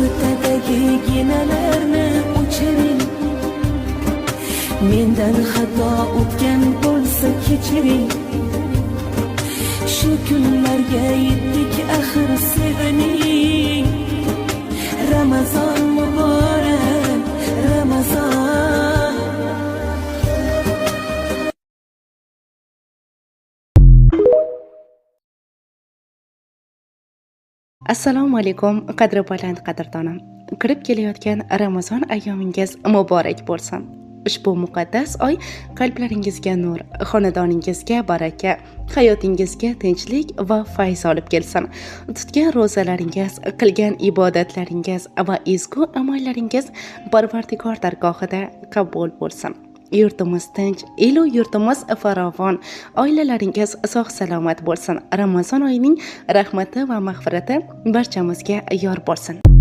o'rtadagi ginalarni o'chiring. Mendan xato o'tgan bo'lsa kechiring. Shu kunlarga yetdik axir sevining. Ramazon muborak, Ramazon. Assalomu alaykum, qadri baland qadrdonim. Kirib kelayotgan Ramazon ayyomingiz muborak bo'lsin. Ushbu muqaddas oy qalblaringizga nur, xonadoningizga baraka, hayotingizga tinchlik va fayz olib kelsin. Tutgan ro'zalaringiz, qilgan ibodatlaringiz va ezgu amallaringiz Parvardigor dargohida qabul bo'lsin. Yurtimiz tinch, elu yurtimiz farovon, oilalaringiz sog' salomat bo'lsin. Ramazon oyining rahmati va mag'firati barchamizga yor bo'lsin.